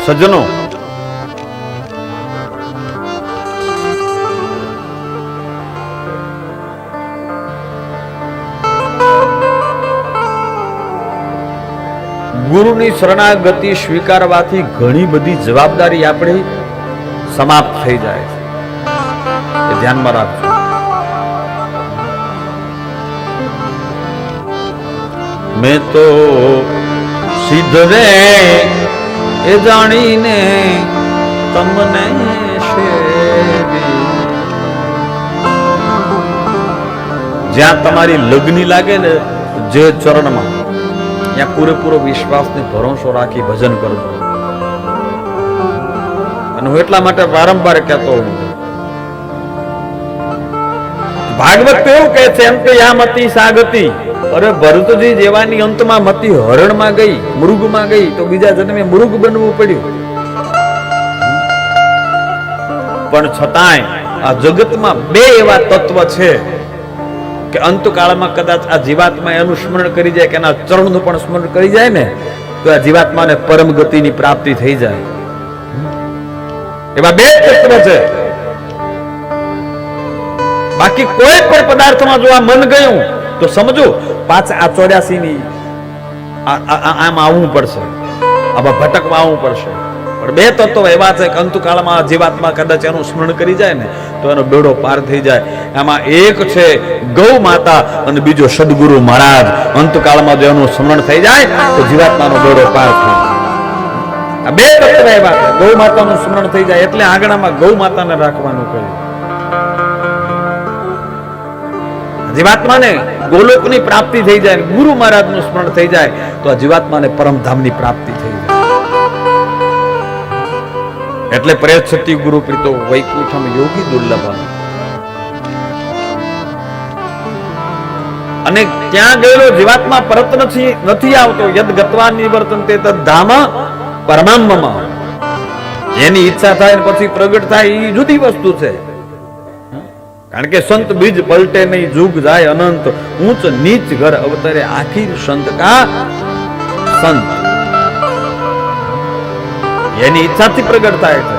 સજ્જનો, ગુરુની શરણાગતિ સ્વીકારવાથી ઘણી બધી જવાબદારી આપણી સમાપ્ત થઈ જાય છે, એ ધ્યાનમાં રાખજો. મેં તો સિદ્ધરે એ જાણીને તમને જ્યાં તમારી લગ્ની લાગે ને જે ચરણમાં, ત્યાં પૂરેપૂરો વિશ્વાસ ને ભરોસો રાખી ભજન કરજો. અને હું એટલા માટે વારંવાર કહેતો હું, ભાગવત એવું કહે છે, એમ કે યા મતી સાગતી. અરે ભરતજી જેવાની અંતમાં મતી હરણમાં ગઈ, મૃગમાં ગઈ, તો બીજા જન્મે મૃગ બનવું પડ્યું. પણ છતાંય આ જગતમાં બે એવા તત્વ છે કે અંતકાળમાં કદાચ આ જીવાત્મા એનું સ્મરણ કરી જાય, કે એના ચરણનું પણ સ્મરણ કરી જાય ને, તો આ જીવાત્માને પરમ ગતિની પ્રાપ્તિ થઈ જાય. એવા બે તત્વ છે. બાકી કોઈ પણ પદાર્થમાં જો આ મન ગયું તો સમજો પાછા આ 84 ની આમ આવવું પડશે, આમાં ભટકવા આવવું પડશે. પણ બે તત્વો એવા છે કે અંતકાળમાં જીવાત્મા કદાચ એનું સ્મરણ કરી જાય ને તો એનો બેડો પાર થઈ જાય. એમાં એક છે ગૌ માતા અને બીજો સદગુરુ મહારાજ. અંતકાળમાં જો એનું સ્મરણ થઈ જાય તો જીવાત્માનો બેડો પાર થઈ જાય. આ બે તત્વ એવા છે. ગૌ માતાનું સ્મરણ થઈ જાય એટલે આંગણામાં ગૌ માતાને રાખવાનું કહ્યું. જીવાત્માને ગોલોકની પ્રાપ્તિ થઈ જાય, ગુરુ મહારાજનું સ્મરણ થઈ જાય તો આ જીવાત્માને પરમધામની પ્રાપ્તિ થઈ જાય. એટલે પ્રેત ગુરુ પ્રીતો વૈકુંઠમ યોગી દુર્લભમ. અને ત્યાં ગયેલો જીવાત્મા પરત નથી આવતો. યદ ગત્વા નિવર્તન્તે તદ ધામ પરમામ્મમ. એની ઈચ્છા થાય પછી પ્રગટ થાય એ જુદી વસ્તુ છે. કારણ કે સંત બીજ પલટે નહીં, જુગ જાય અનંત, ઊંચ નીચ ઘર અવતરે આખીર સંત કા સંત. એની ઈચ્છાથી પ્રગટ થાય છે.